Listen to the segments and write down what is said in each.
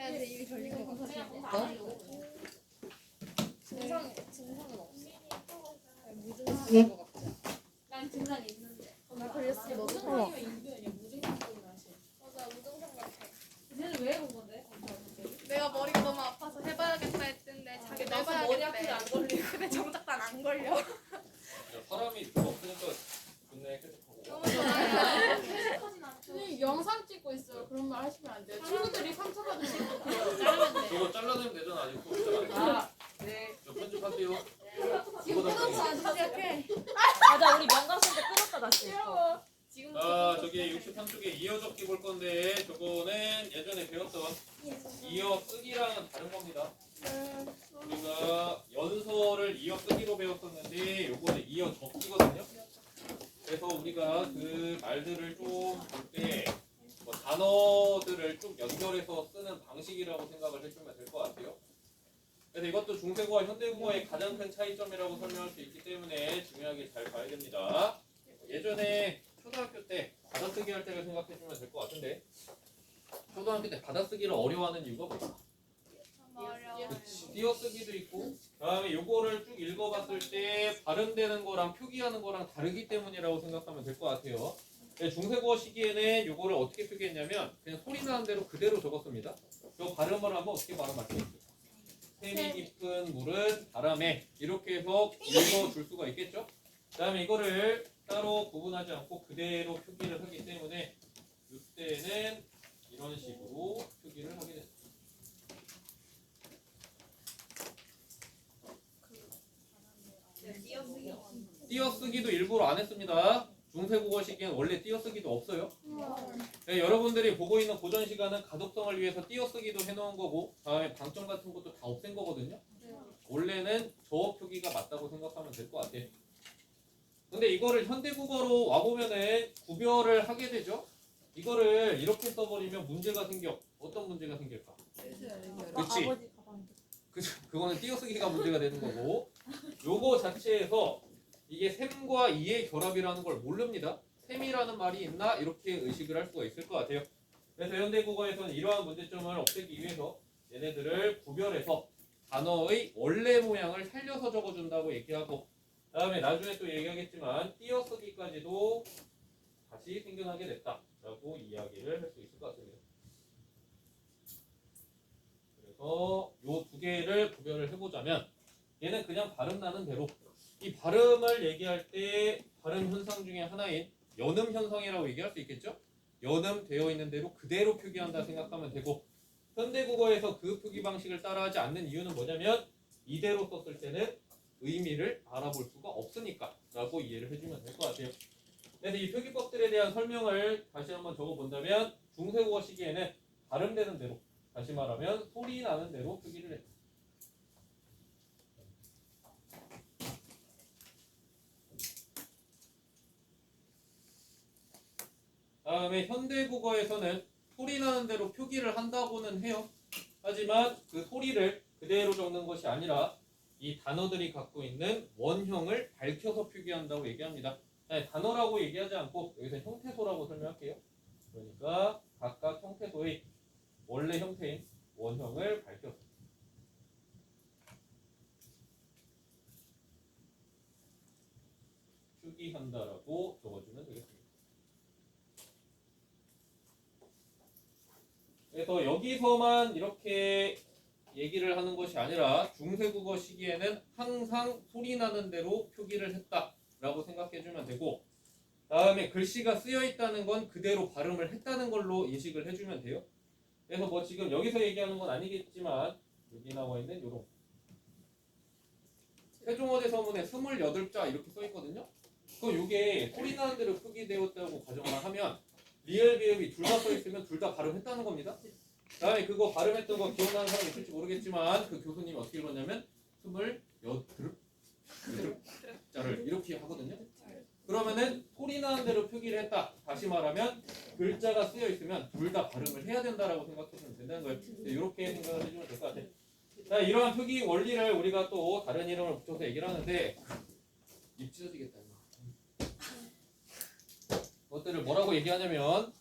내 입이 걸린 것 같아. 증상은 없어. 무증상인 것 같지? 난 증상이 있는데. 나 걸렸어. 너도? 무증상이면 인류연이야. 무증상적인 맛이. 맞아, 무증상 같아. 쟤는 왜 해본 건데? 내가 머리가 너무 아파서 해봐야겠다 했는데 자기 나도 머리 아프게 안 해봐야겠대. 걸리고. 근데 정작 난 안 걸려. 사람이 없으니까 좋네. 너무 좋아요. 선생님 영상 찍고 있어요. 그런 말 하시면 안 돼요. 친구들이 상처받으면 어떡해요. 자르면 돼. 저거 잘라내면 되잖아. 아직 네. 저 편집하세요. 지금 끊어서 안 시작해. 맞아, 우리 명강선생 끊었다 다시. 지금 저기 63쪽에 이어 적기 볼 건데 저거는 예전에 배웠던 이어 쓰기랑은 다른 겁니다. 우리가 연서를 이어 쓰기로 배웠었는데 요거는 이어 적기거든요. 그래서 우리가 그 말들을 좀 볼 때 뭐 단어들을 쭉 연결해서 쓰는 방식이라고 생각을 해주면 될 것 같아요. 그래서 이것도 중세국어와 현대국어의 가장 큰 차이점이라고 설명할 수 있기 때문에 중요하게 잘 봐야 됩니다. 예전에 초등학교 때 받아쓰기 할 때를 생각해주면 될 것 같은데 초등학교 때 받아쓰기를 어려워하는 이유가 뭐야? 그치, 띄어쓰기도 있고 그다음에 요거를 쭉 읽어봤을 때 발음되는 거랑 표기하는 거랑 다르기 때문이라고 생각하면 될 것 같아요. 중세국어 시기에는 요거를 어떻게 표기했냐면 그냥 소리 나는 대로 그대로 적었습니다. 요 발음을 한번 어떻게 발음할게요? 샘이 깊은 물은 바람에 이렇게 해서 읽어줄 수가 있겠죠? 그 다음에 이거를 따로 구분하지 않고 그대로 표기를 하기 때문에 이때는 이런 식으로 표기를 하게 됩니다. 띄어쓰기도 일부러 안 했습니다. 중세국어 시기엔 원래 띄어쓰기도 없어요. 네, 여러분들이 보고 있는 고전 시간은 가독성을 위해서 띄어쓰기도 해놓은 거고 다음에 방점 같은 것도 다 없앤 거거든요. 원래는 저 표기가 맞다고 생각하면 될 것 같아요. 근데 이거를 현대국어로 와보면은 구별을 하게 되죠. 이거를 이렇게 써버리면 문제가 생겨. 어떤 문제가 생길까? 그치? 아버지 가방. 그거는 띄어쓰기가 문제가 되는 거고 요거 자체에서 이게 셈과 이의 결합이라는 걸 모릅니다. 셈이라는 말이 있나? 이렇게 의식을 할 수가 있을 것 같아요. 그래서 현대국어에서는 이러한 문제점을 없애기 위해서 얘네들을 구별해서 단어의 원래 모양을 살려서 적어준다고 얘기하고 다음에 나중에 또 얘기하겠지만 띄어쓰기까지도 다시 생겨나게 됐다라고 이야기를 할 수 있을 것 같습니다. 그래서 요 두 개를 구별을 해보자면 얘는 그냥 발음 나는 대로 이 발음을 얘기할 때 발음 현상 중에 하나인 연음 현상이라고 얘기할 수 있겠죠? 연음되어 있는 대로 그대로 표기한다 생각하면 되고 현대국어에서 그 표기 방식을 따라하지 않는 이유는 뭐냐면 이대로 썼을 때는 의미를 알아볼 수가 없으니까 라고 이해를 해주면 될 것 같아요. 그래서 이 표기법들에 대한 설명을 다시 한번 적어본다면 중세국어 시기에는 발음되는 대로 다시 말하면 소리 나는 대로 표기를 했다. 다음에 현대국어에서는 소리 나는 대로 표기를 한다고는 해요. 하지만 그 소리를 그대로 적는 것이 아니라 이 단어들이 갖고 있는 원형을 밝혀서 표기한다고 얘기합니다. 네, 단어라고 얘기하지 않고 여기서 형태소라고 설명할게요. 그러니까 각각 형태소의 원래 형태인 원형을 밝혀서 표기한다라고 적어주면 되겠습니다. 그래서 여기서만 이렇게 얘기를 하는 것이 아니라 중세국어 시기에는 항상 소리 나는 대로 표기를 했다라고 생각해주면 되고 다음에 글씨가 쓰여 있다는 건 그대로 발음을 했다는 걸로 인식을 해주면 돼요. 그래서 뭐 지금 여기서 얘기하는 건 아니겠지만 여기 나와 있는 요런 세종어대 서문에 28자 이렇게 써 있거든요. 그럼 요게 소리 나는 대로 표기되었다고 가정을 하면 리을 비읍이 둘 다 써 있으면 둘 다 발음했다는 겁니다. 다음에 그거 발음했던 거 기억나는 사람 있을지 모르겠지만 그 교수님이 어떻게 읽었냐면 28자를 이렇게 하거든요. 그러면은 소리 나는 대로 표기를 했다. 다시 말하면 글자가 쓰여 있으면 둘 다 발음을 해야 된다라고 생각하시면 된다는 거예요. 이렇게 생각을 해주면 될 것 같아요. 자, 이러한 표기 원리를 우리가 또 다른 이름을 붙여서 얘기를 하는데 입 찢어지겠다. 것들을 뭐라고 얘기하냐면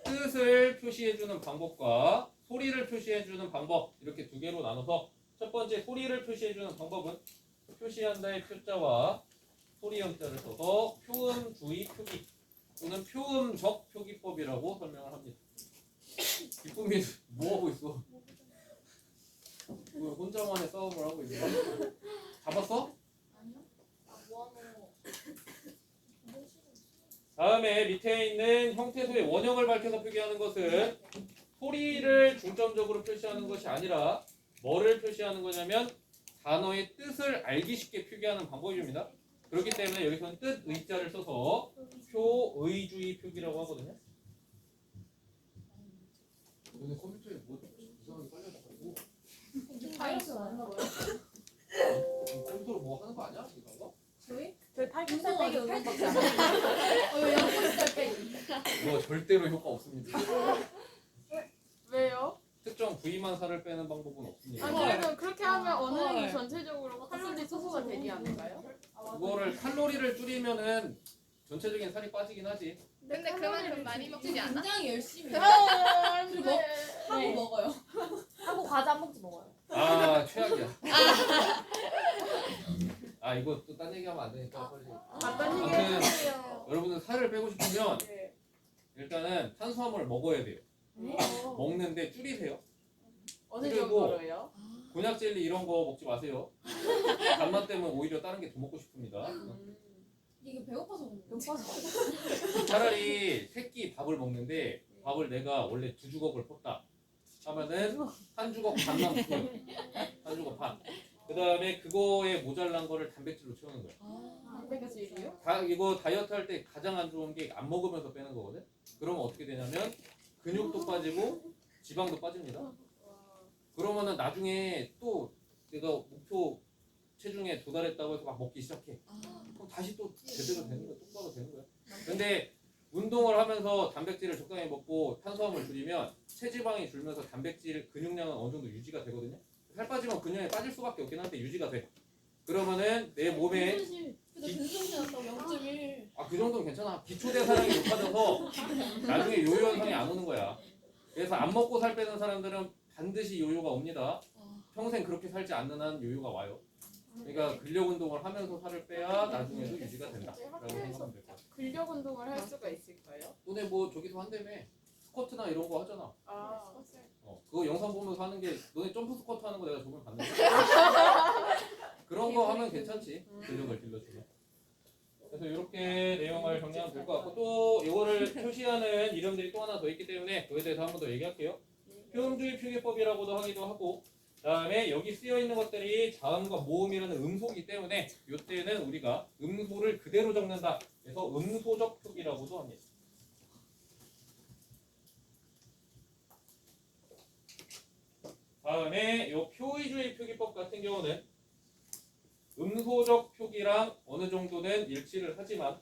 뜻을 표시해주는 방법과 소리를 표시해주는 방법 이렇게 두 개로 나눠서 첫 번째 소리를 표시해주는 방법은 표시한다의 표자와 소리 형자를 써서 표음주의 표기 또는 표음적 표기법이라고 설명을 합니다. 기쁨이 뭐하고 있어? 왜 혼자만의 싸움을 하고 있는 거야? 잡았어? 아니요. 뭐하노? 다음에 밑에 있는 형태소의 원형을 밝혀서 표기하는 것은 소리를 중점적으로 표시하는 것이 아니라 뭐를 표시하는 거냐면 단어의 뜻을 알기 쉽게 표기하는 방법입니다. 그렇기 때문에 여기서는 뜻 의자를 써서 표의주의 표기라고 하거든요. 너네 컴퓨터에 뭐 이상하게 깔려가지고 바이러스 왔나 봐요. 컴퓨터로 뭐 하는 거 아니야? 이런 거? 저희? 저희 8살 빼기 응원밖에 안 양보살 빼기. 이거 절대로 효과 없습니다. 왜요? 특정 부위만 살을 빼는 방법은 없습니다. 아 그래도 그렇게 하면 어느 정도 전체적으로 칼로리 소모가 되지 않을까요? 그거를 칼로리를 줄이면은 전체적인 살이 빠지긴 하지. 근데 그만큼 많이 먹지 않아? 굉장히 열심히. 그리고 하고 먹어요. 하고 과자 한 봉지 먹어요. 아 최악이야. 아 이거 또 딴 얘기하면 안 되니까 빨리. 어떤 얘기 아무튼 해주세요. 여러분들 살을 빼고 싶으면 네. 일단은 탄수화물을 먹어야 돼요. 먹는데 줄이세요. 어느 그리고 정도로요? 곤약 젤리 이런 거 먹지 마세요. 단맛 때문에 오히려 다른 게 더 먹고 싶습니다. 이게 배고파서 먹는 거. 차라리 새끼 밥을 먹는데 밥을 내가 원래 2주걱을 펐다 하면은 한 주걱 반만 풀어요. 한 주걱 반. 그 다음에 그거에 모자란 거를 단백질로 채우는 거예요. 단백질이요? 이거 다이어트 할 때 가장 안 좋은 게 안 먹으면서 빼는 거거든. 그러면 어떻게 되냐면 근육도 빠지고 지방도 빠집니다. 그러면은 나중에 또 내가 목표 체중에 도달했다고 해서 막 먹기 시작해. 그럼 다시 또 제대로 되는 거야. 똑바로 되는 거야. 근데 운동을 하면서 단백질을 적당히 먹고 탄수화물 줄이면 체지방이 줄면서 단백질 근육량은 어느 정도 유지가 되거든요. 살 빠지면 근육이 빠질 수밖에 없긴 한데 유지가 돼. 그러면은 내 몸에 그 정도는 괜찮아. 기초 대사량이 높아져서 나중에 요요 현상이 안 오는 거야. 그래서 안 먹고 살 빼는 사람들은 반드시 요요가 옵니다. 평생 그렇게 살지 않는 한 요요가 와요. 그러니까 근력 운동을 하면서 살을 빼야 나중에도 유지가 된다. 라고 생각하면 될 것 같아. 근력 운동을 할 수가 있을까요? 너네 뭐 저기서 한다며. 스쿼트나 이런 거 하잖아. 그거 영상 보면서 하는 게 너네 점프 스쿼트 하는 거 내가 저번에 봤는데. 그런 거 하면 괜찮지. 근력을 길러주면. 그래서 이렇게 내용을 정리하면 될 것 같고 또 이거를 표시하는 이름들이 또 하나 더 있기 때문에 그에 대해서 한 번 더 얘기할게요. 표음주의 표기법이라고도 하기도 하고 다음에 여기 쓰여 있는 것들이 자음과 모음이라는 음소이기 때문에 이때는 우리가 음소를 그대로 적는다. 그래서 음소적 표기라고도 합니다. 다음에 이 표의주의 표기법 같은 경우는 음소적 표기랑 어느 정도는 일치를 하지만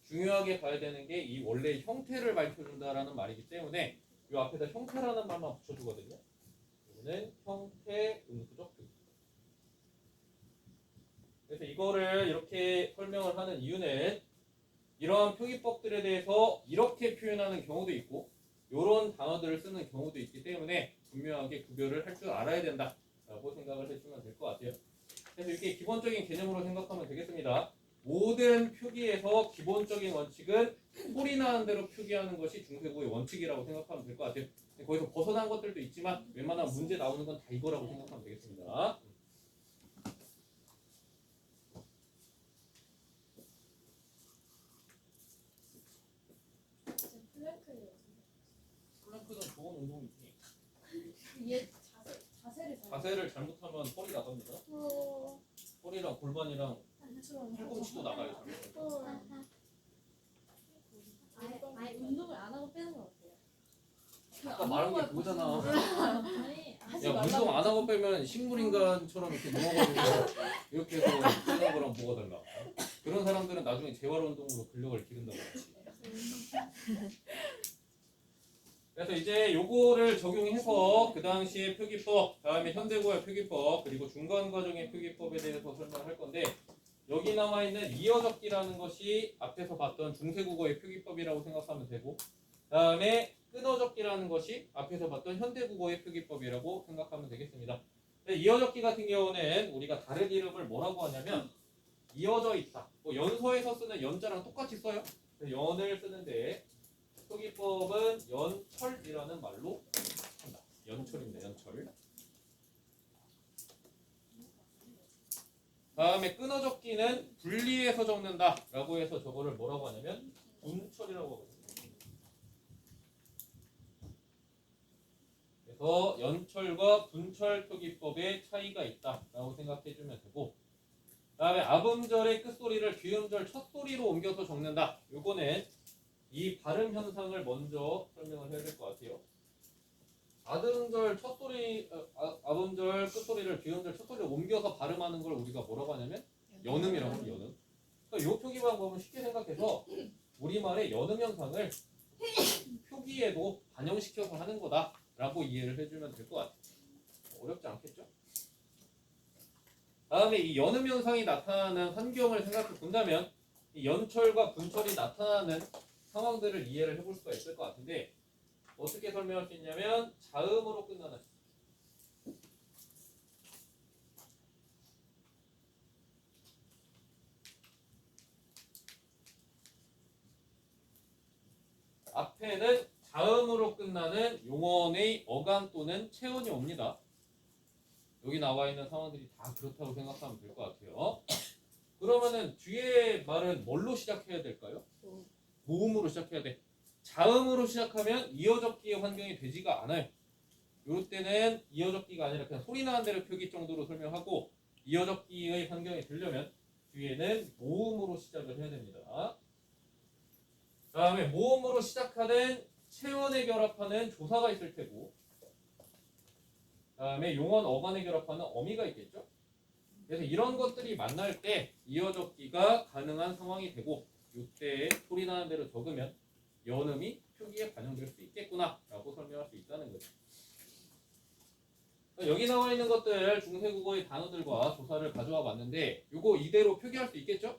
중요하게 봐야 되는 게 이 원래 형태를 밝혀준다라는 말이기 때문에 이 앞에다 형태라는 말만 붙여주거든요. 이거는 형태 음소적 표기. 그래서 이거를 이렇게 설명을 하는 이유는 이러한 표기법들에 대해서 이렇게 표현하는 경우도 있고 이런 단어들을 쓰는 경우도 있기 때문에 분명하게 구별을 할 줄 알아야 된다라고 생각을 해주면 될 것 같아요. 그래서 이렇게 기본적인 개념으로 생각하면 되겠습니다. 모든 표기에서 기본적인 원칙은 소리 나는 대로 표기하는 것이 중세고의 원칙이라고 생각하면 될 것 같아요. 거기서 벗어난 것들도 있지만 웬만하면 문제 나오는 건 다 이거라고 생각하면 되겠습니다. 플랭크는 좋은 운동이지. 자세를 잘못하면 허리 나갑니다. 허리랑 골반이랑 팔꿈치도 나가요. 아니 운동을 안 하고 빼는 건 어때요? 아까 말한 게 그거잖아. 아니 하지 야 말라고. 운동 안 하고 빼면 식물인간처럼 이렇게 누워가지고 이렇게 해서 빼는 거랑 뭐가 달라? 그런 사람들은 나중에 재활 운동으로 근력을 기른다고 그러지. 그래서 이제 요거를 적용해서 그 당시의 표기법, 다음에 현대고의 표기법, 그리고 중간 과정의 표기법에 대해서 설명할 건데 여기 나와 있는 이어적기라는 것이 앞에서 봤던 중세국어의 표기법이라고 생각하면 되고 다음에 끊어적기라는 것이 앞에서 봤던 현대국어의 표기법이라고 생각하면 되겠습니다. 이어적기 같은 경우는 우리가 다른 이름을 뭐라고 하냐면 이어져 있다. 뭐 연서에서 쓰는 연자랑 똑같이 써요. 연을 쓰는데 표기법은 연철이라는 말로 한다. 연철입니다. 연철. 다음에 끊어적기는 분리해서 적는다라고 해서 저거를 뭐라고 하냐면 분철이라고 하거든요. 그래서 연철과 분철 표기법의 차이가 있다라고 생각해주면 되고, 다음에 아음절의 끝소리를 귀음절 첫소리로 옮겨서 적는다. 요거는 이 발음 현상을 먼저 설명을 해야 될 것 같아요. 아음절 첫소리, 아음절 끝소리를 귀음절 첫소리로 옮겨서 발음하는 걸 우리가 뭐라고 하냐면 연음이라고 해요. 연음. 그러니까 이 표기 방법은 쉽게 생각해서 우리말의 연음 현상을 표기에도 반영시켜서 하는 거다라고 이해를 해주면 될 것 같아요. 어렵지 않겠죠? 다음에 이 연음 현상이 나타나는 환경을 생각해 본다면 이 연철과 분철이 나타나는 상황들을 이해를 해볼 수가 있을 것 같은데, 어떻게 설명할 수 있냐면 자음으로 끝나는 앞에는 자음으로 끝나는 용언의 어간 또는 체언이 옵니다. 여기 나와 있는 상황들이 다 그렇다고 생각하면 될 것 같아요. 그러면은 뒤에 말은 뭘로 시작해야 될까요? 모음으로 시작해야 돼. 자음으로 시작하면 이어적기의 환경이 되지가 않아요. 이럴 때는 이어적기가 아니라 그냥 소리 나는 대로 표기 정도로 설명하고, 이어적기의 환경이 되려면 뒤에는 모음으로 시작을 해야 됩니다. 다음에 모음으로 시작하는 체언에 결합하는 조사가 있을 테고, 다음에 용언 어간에 결합하는 어미가 있겠죠. 그래서 이런 것들이 만날 때 이어적기가 가능한 상황이 되고, 이때 소리 나는 대로 적으면 연음이 표기에 반영될 수 있겠구나 라고 설명할 수 있다는 거죠. 여기 나와 있는 것들 중세국어의 단어들과 조사를 가져와 봤는데, 이거 이대로 표기할 수 있겠죠?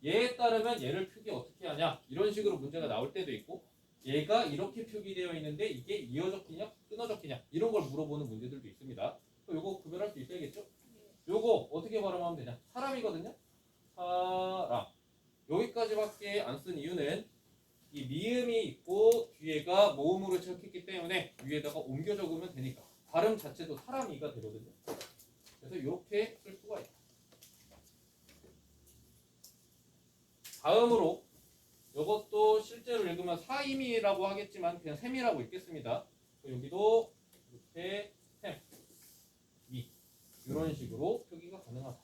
얘에 따르면 얘를 표기 어떻게 하냐, 이런 식으로 문제가 나올 때도 있고, 얘가 이렇게 표기되어 있는데 이게 이어적기냐 끊어적기냐 이런 걸 물어보는 문제들도 있습니다. 요거 구별할 수 있어야겠죠? 요거 어떻게 발음하면 되냐? 사람이거든요. 사람. 여기까지밖에 안 쓴 이유는 이 미음이 있고 뒤에가 모음으로 시작했기 때문에 위에다가 옮겨 적으면 되니까 발음 자체도 사람이가 되거든요. 그래서 이렇게 쓸 수가 있다. 다음으로 이것도 실제로 읽으면 사임이라고 하겠지만 그냥 셈이라고 읽겠습니다. 여기도 이렇게 셈, 미 이런 식으로 표기가 가능하다.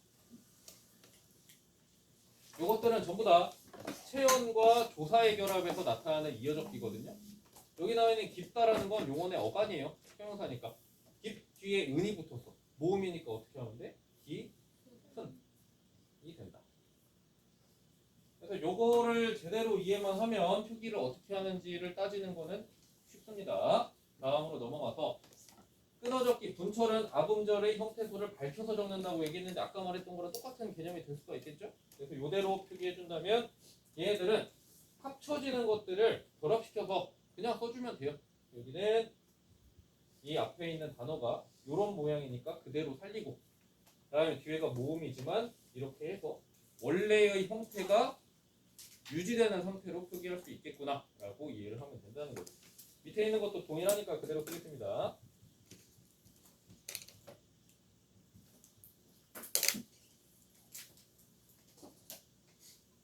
이것들은 전부 다 체언과 조사의 결합에서 나타나는 이어적기거든요. 여기 나와 있는 깊다라는 건 용언의 어간이에요. 형용사니까. 깊 뒤에 은이 붙었어. 모음이니까 어떻게 하면 돼? 깊은이 된다. 그래서 요거를 제대로 이해만 하면 표기를 어떻게 하는지를 따지는 거는 쉽습니다. 다음으로 넘어가서 끊어적기 분철은 아음절의 형태소를 밝혀서 적는다고 얘기했는데, 아까 말했던 거랑 똑같은 개념이 될 수가 있겠죠? 그래서 이대로 표기해준다면 얘네들은 합쳐지는 것들을 결합시켜서 그냥 써주면 돼요. 여기는 이 앞에 있는 단어가 이런 모양이니까 그대로 살리고, 그 다음에 뒤에가 모음이지만 이렇게 해서 원래의 형태가 유지되는 상태로 표기할 수 있겠구나 라고 이해를 하면 된다는 거죠. 밑에 있는 것도 동일하니까 그대로 쓰겠습니다.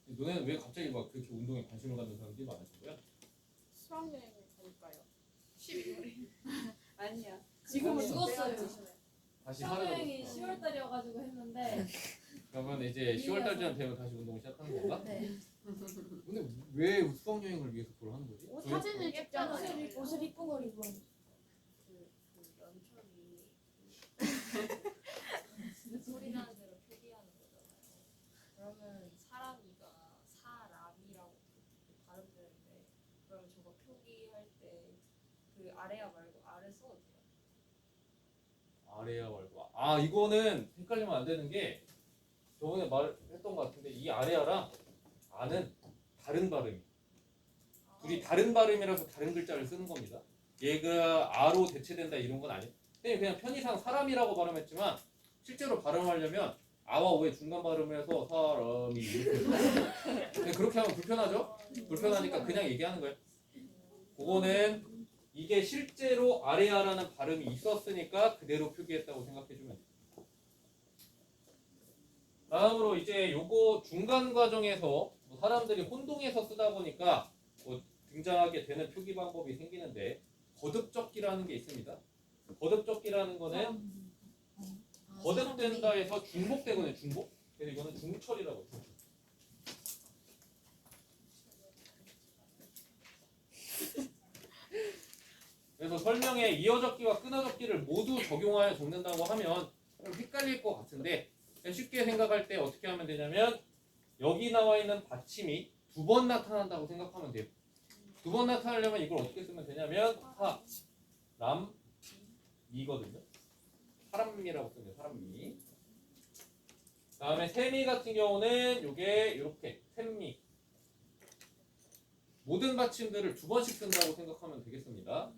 너네는 왜 갑자기 막 그렇게 운동에 관심을 갖는 사람들이 많으신 거야? 수학여행을 가볼까요? 12월에. 아니야. 지금은 죽었어요. 다시 하는 수학여행이 거죠. 10월달이어가지고 했는데 그러면 이제 10월달쯤 되면 다시 운동 시작하는 건가? 네. 근데 왜 수학여행을 위해서 그걸 하는 거지? 사진을 찍잖아. 옷을 이쁜 걸 입어. 소리 나는 대로 표기하는 거잖아요. 그러면 사람이가 사람이라고 발음되는데, 그러면 저거 표기할 때 그 아래야 말고 아래 써도 돼요? 아래야 말고, 아 이거는 헷갈리면 안 되는 게, 저번에 말했던 것 같은데 이 아래야랑 아는 다른 발음이. 둘이 다른 발음이라서 다른 글자를 쓰는 겁니다. 얘가 아로 대체된다 이런 건 아니에요. 그냥 편의상 사람이라고 발음했지만 실제로 발음하려면 아와 오의 중간 발음을 해서 사람이 이렇게 그렇게 하면 불편하죠? 불편하니까 그냥 얘기하는 거예요. 그거는 이게 실제로 아레아라는 발음이 있었으니까 그대로 표기했다고 생각해주면 돼요. 다음으로 이제 요거 중간 과정에서 뭐 사람들이 혼동해서 쓰다 보니까 뭐 등장하게 되는 표기 방법이 생기는데 거듭적기라는 게 있습니다. 거듭적기라는 거는 거듭된다 해서 중복되거든요. 중복. 그래서 이거는 중철이라고 해요. 그래서 설명에 이어적기와 끊어적기를 모두 적용하여 적는다고 하면 좀 헷갈릴 것 같은데 쉽게 생각할 때 어떻게 하면 되냐면 여기 나와 있는 받침이 두 번 나타난다고 생각하면 돼요. 두 번 나타나려면 이걸 어떻게 쓰면 되냐면 사람이거든요. 사람미라고 쓰면 사람미. 다음에 세미 같은 경우는 요게 이렇게 샘미. 모든 받침들을 두 번씩 쓴다고 생각하면 되겠습니다.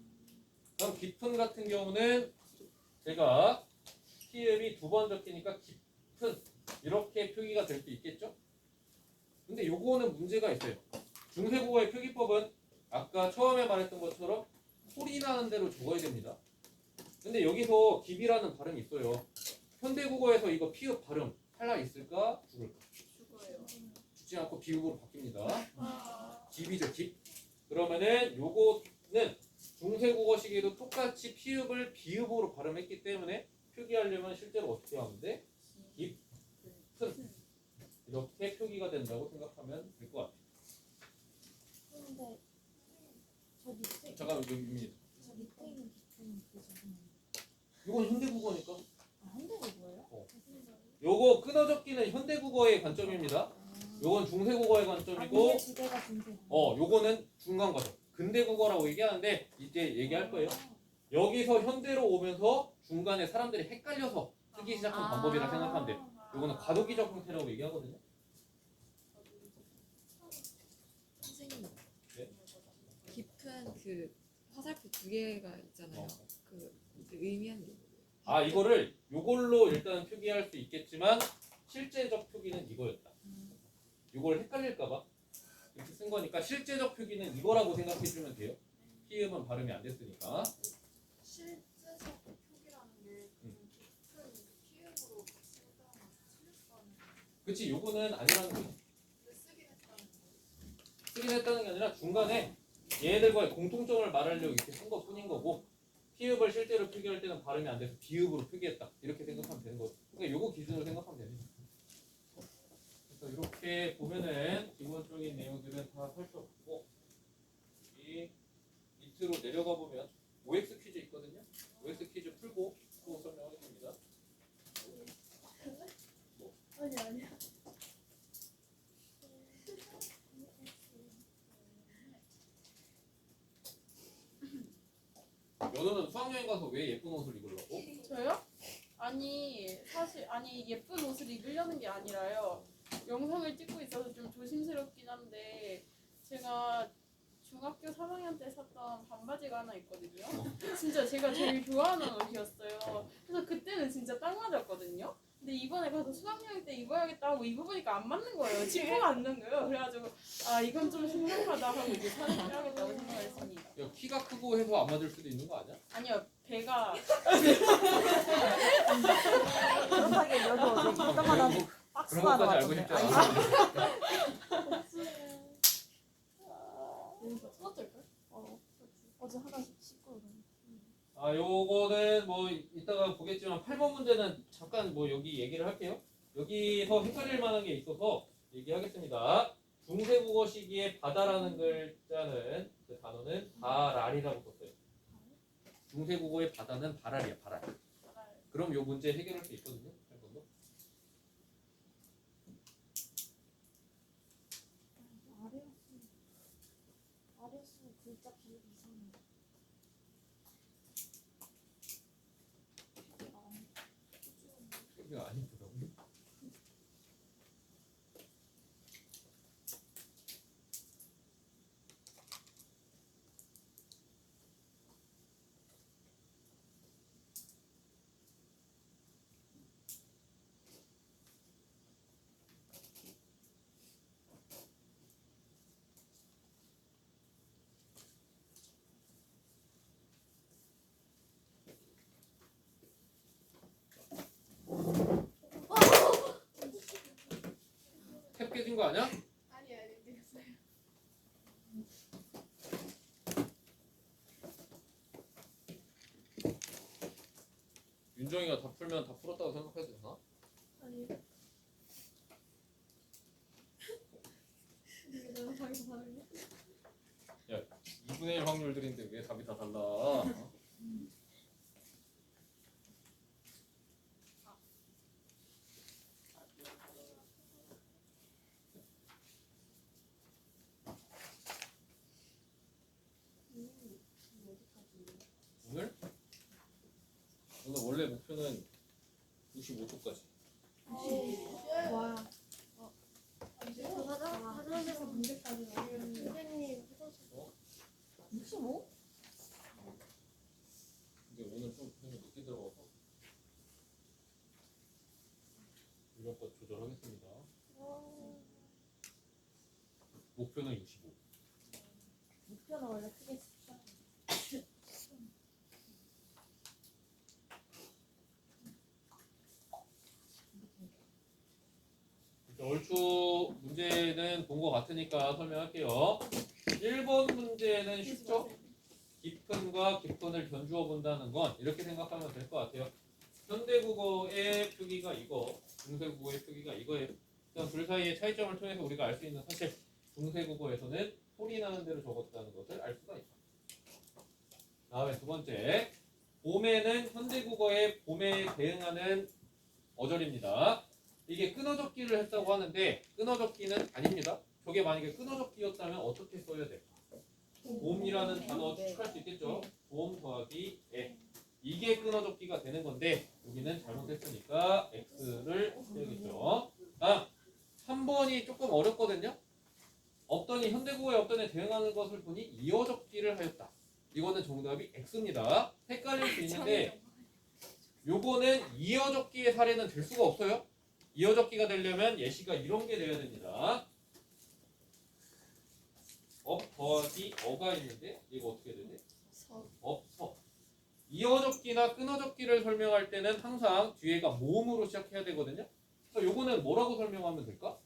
그럼 깊은 같은 경우는 제가 피읍이 두 번 적히니까 깊은 이렇게 표기가 될 수 있겠죠? 근데 요거는 문제가 있어요. 중세국어의 표기법은 아까 처음에 말했던 것처럼 소리 나는 대로 적어야 됩니다. 근데 여기서 깊이라는 발음이 있어요. 현대국어에서 이거 피읍 발음 할라 있을까? 죽을까? 죽어요. 죽지 않고 비읍으로 바뀝니다. 깊이죠, 깊. 그러면은 요거는 중세국어식에도 똑같이 피읍을 비읍으로 발음했기 때문에 표기하려면 실제로 어떻게 하면 돼? 깊은 이렇게 표기가 된다고 생각하면 될 것 같아요. 근데 저 밑에 잠깐 여기입니다. 저 밑에 있는 기준은 뭐죠? 이건 현대국어니까. 아 현대국어예요? 요거 끊어적기는 현대국어의 관점입니다. 요건 중세국어의 관점이고, 아니 두 개가 중세국어. 요거는 중간 과정. 근대국어라고 얘기하는데 이제 얘기할 거예요. 여기서 현대로 오면서 중간에 사람들이 헷갈려서 쓰기 시작한 방법이라 생각하면 돼요. 요거는 과도기적 형태라고 얘기하거든요. 선생님 네? 깊은 그 화살표 두 개가 있잖아요. 그 의미하는 게 뭐예요? 이거를 요걸로 일단 표기할 수 있겠지만 실제적 표기는 이거였다. 요걸 헷갈릴까봐 이렇게 쓴 거니까 실제적 표기는 이거라고 생각해주면 돼요. 피음은 발음이 안 됐으니까. 실제적 표기라는 게 깊은 피읍으로 쓰다가 틀렸다는 그치, 요거는 아니라는 거지. 데 쓰긴 했다는 거. 쓰긴 했다는 게 아니라 중간에 얘네들과의 공통점을 말하려고 이렇게 쓴 것 뿐인 거고, 피읍을 실제로 표기할 때는 발음이 안 돼서 비읍으로 표기했다 이렇게 생각하면 되는 거죠. 그러니까 요거 기준으로 생각하면 되는 거죠. 그래서 이렇게 보면은 기본적인 내용들은 다 살펴봤고, 이 밑으로 내려가 보면 OX 퀴즈 있거든요. OX 퀴즈 풀고 또 설명하겠습니다. 아니야. 연우는 수학여행 가서 왜 예쁜 옷을 입으려고? 저요? 아니 예쁜 옷을 입으려는 게 아니라요. 영상을 찍고 있어서 좀 조심스럽긴 한데 제가 중학교 3학년 때 샀던 반바지가 하나 있거든요. 진짜 제가 제일 좋아하는 옷이었어요. 그래서 그때는 진짜 딱 맞았거든요. 근데 이번에 가서 수학여행 때 입어야겠다 하고 입어보니까 안 맞는 거예요. 지퍼가 안 는 거예요. 그래가지고 이건 좀 심각하다 하고 이제 사는 빼야겠다고 생각했습니다. 야, 키가 크고 해서 안 맞을 수도 있는 거 아니야? 아니요, 배가 그렇다게 여기 어디 이따마다 그런 박스가 하나 것까지 알고 왔던데. 싶지 않아. 어떨까요? 어제 하나씩 씻고 요거는 뭐 이따가 보겠지만 8번 문제는 잠깐 뭐 여기 얘기를 할게요. 여기서 헷갈릴 만한 게 있어서 얘기하겠습니다. 중세국어 시기에 바다라는 글자는 그 단어는 바랄이라고 썼어요. 중세국어의 바다는 바랄이야, 바랄. 그럼 요 문제 해결할 수 있거든요. 8번도. 아래수 글자 비율 이상해. 이거 안 이쁘다고요? 느낀 거 아니야? 아니 되겠어요. 윤정이가 다 풀면 다 풀었다고 생각해도 되나? 아니. 이게 내가 자기가 다르냐? 2분의 1 확률들인데 왜 답이 다 달라? 어? 오늘? 오늘 원래 목표는 95초까지. 와. 화장실에서 문제까지 나오면 선생님 화장실 65? 근데 오늘 좀 늦게 들어가서 이력껏 조절하겠습니다. 목표는 65. 목표는 원래 크게 숫자. 얼추 문제는 본 것 같으니까 설명할게요. 1번 문제는 쉽죠? 깊은과 깊은을 견주어 본다는 건 이렇게 생각하면 될 것 같아요. 현대국어의 표기가 이거, 중세국어의 표기가 이거예요. 일단 둘 사이의 차이점을 통해서 우리가 알 수 있는 사실, 중세국어에서는 소리 나는 대로 적었다는 것을 알 수가 있다. 다음에 두 번째, 봄에는 현대국어의 봄에 대응하는 어절입니다. 이게 끊어적기를 했다고 하는데 끊어적기는 아닙니다. 저게 만약에 끊어적기였다면 어떻게 써야 될까? 봄이라는 단어 추측할 수 있겠죠? 봄 더하기 에. 이게 끊어적기가 되는 건데 여기는 잘못했으니까 X를 써야겠죠. 다음 3번이 조금 어렵거든요. 없더니 현대국어에 없더니 대응하는 것을 보니 이어적기를 하였다. 이거는 정답이 X입니다. 헷갈릴 수 있는데 요거는 이어적기의 사례는 될 수가 없어요. 이어적기가 되려면 예시가 이런 게 돼야 됩니다. 업 더하기 어가 있는데 이거 어떻게 되지? 업, 서. 이어적기나 끊어적기를 설명할 때는 항상 뒤에가 모음으로 시작해야 되거든요. 그래서 요거는 뭐라고 설명하면 될까?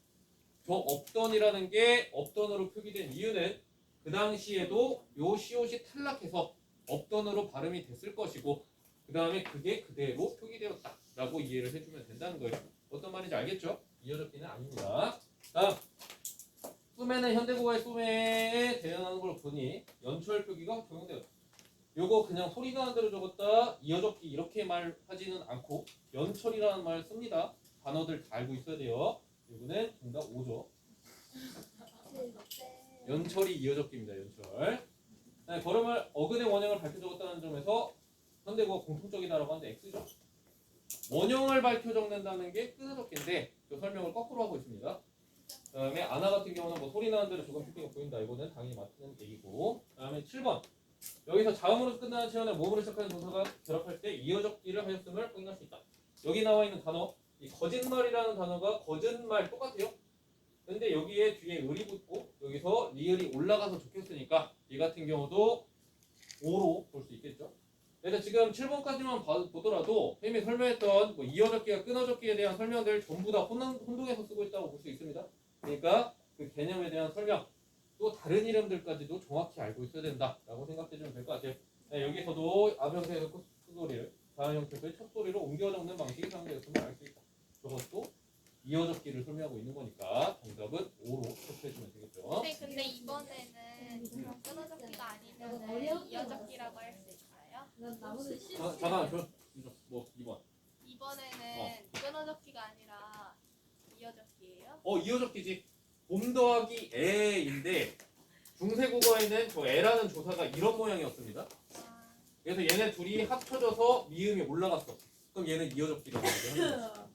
저 없던이라는 게 없던으로 표기된 이유는 그 당시에도 요 시옷이 탈락해서 없던으로 발음이 됐을 것이고 그 다음에 그게 그대로 표기되었다 라고 이해를 해주면 된다는 거예요. 어떤 말인지 알겠죠? 이어적기는 아닙니다. 다음 소매는 현대국어의 소매에 대응하는 걸 보니 연철 표기가 적용되었다. 요거 그냥 소리 나는 대로 적었다 이어적기 이렇게 말하지는 않고 연철이라는 말 씁니다. 단어들 다 알고 있어야 돼요. 요거는 정답 5죠. 연철이 이어적기입니다. 연철. 네, 걸음을 어근의 원형을 밝혀 적었다는 점에서 현대국어 공통적이다라고 하는데 X죠. 원형을 밝혀 적는다는 게 끊어적기인데 그 설명을 거꾸로 하고 있습니다. 그다음에 아나 같은 경우는 뭐 소리 나는 대로 조금 표기가 보인다. 이거는 당연히 맞는 얘기고. 그다음에 7번. 여기서 자음으로 끝나는 체언에 모음으로 시작하는 동사가 결합할 때 이어적기를 하였음을 확인할 수 있다. 여기 나와 있는 단어, 이 거짓말이라는 단어가 거짓말 똑같아요. 근데 여기에 뒤에 을이 붙고 여기서 리을이 올라가서 적혔으니까 이 같은 경우도 5로 볼 수 있겠죠. 그래서 지금 7번까지만 보더라도 선생님이 설명했던 뭐 이어적기와 끊어적기에 대한 설명들 전부 다 혼동해서 쓰고 있다고 볼 수 있습니다. 그러니까 그 개념에 대한 설명 또 다른 이름들까지도 정확히 알고 있어야 된다라고 생각해주면 될 것 같아요. 네, 여기서도 앞형태에서 끝소리를 다음 형태의 첫 소리로 옮겨 적는 방식이 사용되었음을 알 수 있다. 저것도 이어적기를 설명하고 있는 거니까 정답은 5로 체크해주면 되겠죠. 네, 근데 이번에는 끊어적기가 아니면 이어적기라고 할 수 있어요? 잠깐만, 뭐 2번. 이번에는 끊어적기가 아니라 이어적기예요? 이어적기지. 봄 더하기 에인데 중세국어에는 저 에라는 조사가 이런 모양이었습니다. 그래서 얘네 둘이 합쳐져서 미음이 올라갔어. 그럼 얘는 이어적기라고 하는 거죠.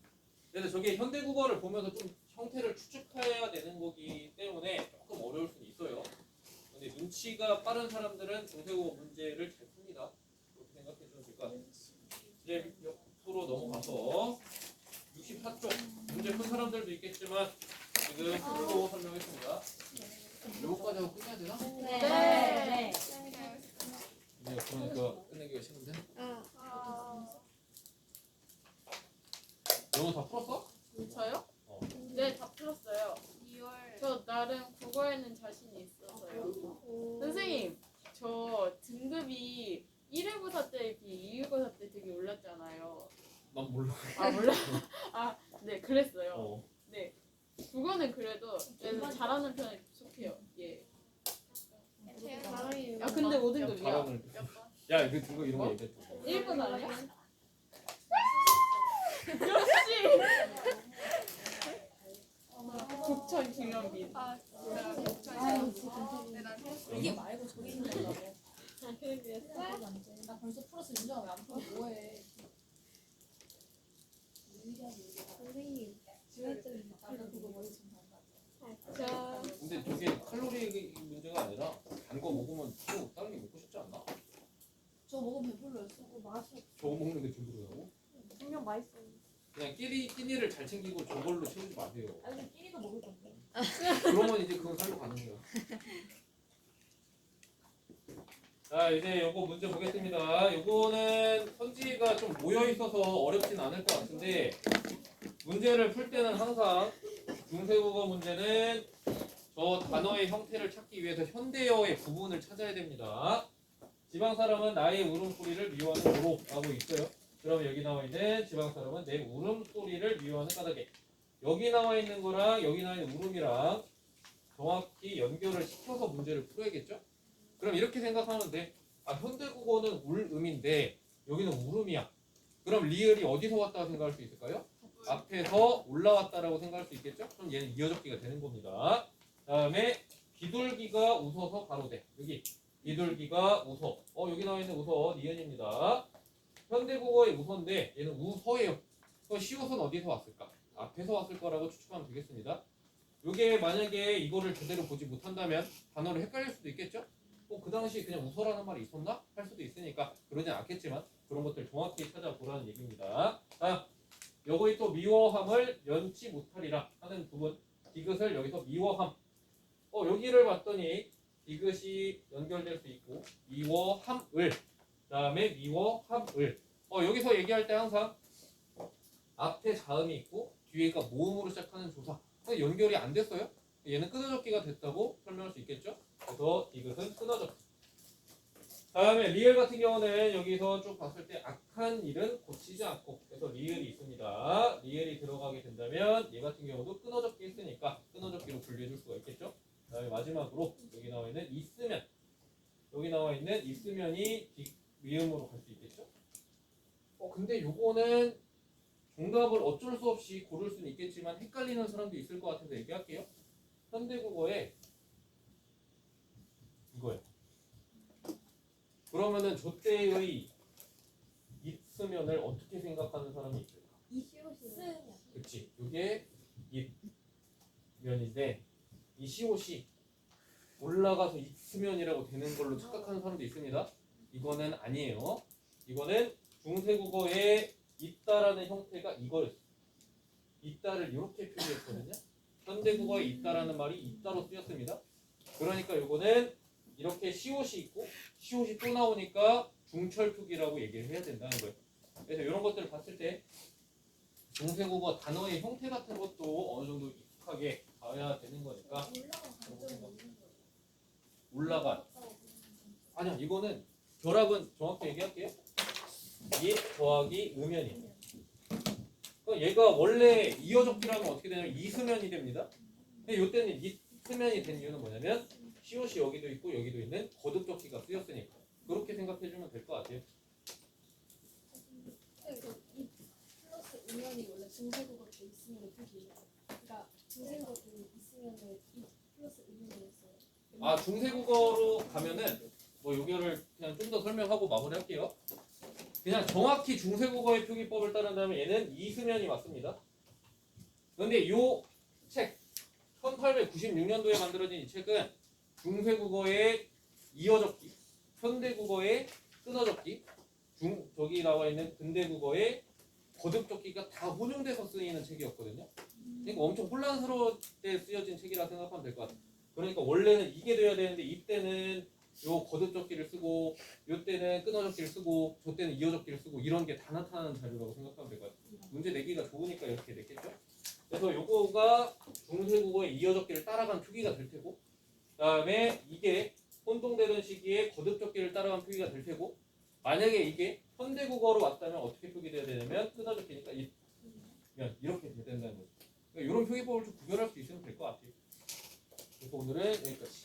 그래서 저게 현대국어를 보면서 좀 형태를 추측해야 되는 거기 때문에 조금 어려울 수는 있어요. 근데 눈치가 빠른 사람들은 중세국어 문제를 잘 풉니다. 그렇게 생각해주면 될 것 같아요. 이제 옆으로 넘어가서 64쪽 문제 푼 사람들도 있겠지만 지금 풀로 설명했습니다. 요거까지 하고 끝내야 되나? 네. 네, 그러니까 끝내기가 싫은데. 영어 다 풀었어? 저요? 어. 네, 다 풀었어요. 2월 저 나름 국어에는 자신이 있어서요. 선생님, 저 등급이 1회고사 때에 비해 2회고사 때 되게 올랐잖아요. 난 몰라. 아 몰라? 아 네 그랬어요. 어. 네 국어는 그래도 잘하는 편에 속해요. 예. 자랑이에요. 아 근데 5등급이야. 잘하는. 몇 번? 야, 이거 그거 이런 거 얘기해. 1분 아니야? 국천 김현빈. 아 진짜 아유, 걱정이야. 진짜. 네, 난 이게 말고 저기 있는 거라고. 나 벌써 풀었어. 윤정아 왜안 풀어? 뭐해? 선생님, 지하철 아까 그거 머리 좀 담가. 근데 저게 칼로리 문제가 아니라 단 거 먹으면 또 다른 게 먹고 싶지 않나? 저 먹으면 배불러였어. 맛이 저거 먹는데 배부르다고? 분명 맛있어. 그냥 끼니를 잘 챙기고 저걸로 채우지 마세요. 아니 끼리도 먹을 건데. 그러면 이제 그건 살로 가는 거야. 자, 이제 요거 문제 보겠습니다. 요거는 선지가 좀 모여 있어서 어렵진 않을 것 같은데 문제를 풀 때는 항상 중세국어 문제는 저 단어의 형태를 찾기 위해서 현대어의 부분을 찾아야 됩니다. 지방 사람은 나의 울음소리를 미워하는 도로라고 있어요. 그럼 여기 나와 있는 지방 사람은 내 울음소리를 미워하는 까닭에 여기 나와 있는 거랑 여기 나와 있는 울음이랑 정확히 연결을 시켜서 문제를 풀어야겠죠? 그럼 이렇게 생각하면 돼. 아, 현대국어는 울음인데 여기는 울음이야. 그럼 리을이 어디서 왔다고 생각할 수 있을까요? 앞에서 올라왔다라고 생각할 수 있겠죠? 그럼 얘는 이어적기가 되는 겁니다. 다음에 비둘기가 웃어서 가로대. 여기 비둘기가 웃어. 여기 나와 있는 웃어 니은입니다. 현대국어의 웃어인데 얘는 웃어예요. 그럼 시옷은 어디서 왔을까? 앞에서 왔을 거라고 추측하면 되겠습니다. 이게 만약에 이거를 제대로 보지 못한다면 단어를 헷갈릴 수도 있겠죠? 그 당시 그냥 웃어라는 말이 있었나? 할 수도 있으니까 그러진 않겠지만 그런 것들 정확히 찾아보라는 얘기입니다. 자, 요거이 또 미워함을 연치 못하리라 하는 부분 디귿을 여기서 미워함 여기를 봤더니 디귿이 연결될 수 있고 미워함을 다음에 미워함을 여기서 얘기할 때 항상 앞에 자음이 있고 뒤에가 모음으로 시작하는 조사 연결이 안 됐어요? 얘는 끊어적기가 됐다고 설명할 수 있겠죠? 그래서 디귿은 끊어적기. 다음에 리을 같은 경우는 여기서 쭉 봤을 때 악한 일은 고치지 않고 그래서 리을이 있습니다. 리을이 들어가게 된다면 얘 같은 경우도 끊어적기 했으니까 끊어적기로 분류해줄 수가 있겠죠? 다음에 마지막으로 여기 나와 있는 있으면 여기 나와 있는 있으면이 미음으로 갈 수 있겠죠? 근데 요거는 정답을 어쩔 수 없이 고를 수는 있겠지만 헷갈리는 사람도 있을 것 같은데 얘기할게요. 현대국어에 이거예요. 그러면은 조때의 있으면을 어떻게 생각하는 사람이 있을까? 쓰면. 그치. 이게 있면인데 이 시옷이 올라가서 있으면이라고 되는 걸로 착각하는 사람도 있습니다. 이거는 아니에요. 이거는 중세국어에 있다라는 형태가 이거였어. 있다를 이렇게 표기했거든요. 현대국어에 있다라는 말이 있다로 쓰였습니다. 그러니까 이거는 이렇게 시옷이 있고 시옷이 또 나오니까 중철표기라고 얘기를 해야 된다는 거예요. 그래서 이런 것들을 봤을 때 중세국어 단어의 형태 같은 것도 어느 정도 익숙하게 봐야 되는 거니까 올라간 아니야 이거는 결합은 정확히 얘기할게요. 이 더하기 음연이에요. 그러니까 얘가 원래 이어적기라면 어떻게 되냐면 이수면이 됩니다. 근데 이때는 이수면이 된 이유는 뭐냐면 시옷이 여기도 있고 여기도 있는 거듭적기가 쓰였으니까 그렇게 생각해주면 될 것 같아요. 이 플러스 음연이 원래 중세국어 때 있으면 표기예요. 그러니까 중세국어 때 있으면은 이 플러스 음연이었어요. 아 중세국어로 가면은 뭐 요거를 그냥 좀 더 설명하고 마무리할게요. 그냥 정확히 중세국어의 표기법을 따른다면 얘는 이수면이 맞습니다. 그런데 요 책 1896년도에 만들어진 이 책은 중세국어의 이어적기, 현대국어의 끊어적기, 저기 나와 있는 근대국어의 거듭적기가 다 혼용돼서 쓰이는 책이었거든요. 그러니까 엄청 혼란스러울 때 쓰여진 책이라 생각하면 될 것 같아요. 그러니까 원래는 이게 돼야 되는데 이때는 요 거듭적기를 쓰고 요 때는 끊어적기를 쓰고 저 때는 이어적기를 쓰고 이런 게 다 나타나는 자료라고 생각하면 될 것 같아요. 문제 내기가 좋으니까 이렇게 냈겠죠? 그래서 요거가 중세국어의 이어적기를 따라간 표기가 될 테고, 그다음에 이게 혼동되던 시기에 거듭적기를 따라간 표기가 될 테고, 만약에 이게 현대국어로 왔다면 어떻게 표기돼야 되냐면 끄덕적기니까 이렇게 돼야 된다는 거죠. 그러니까 이런 표기법을 좀 구별할 수 있으면 될 것 같아요. 그래서 오늘은 여기까지.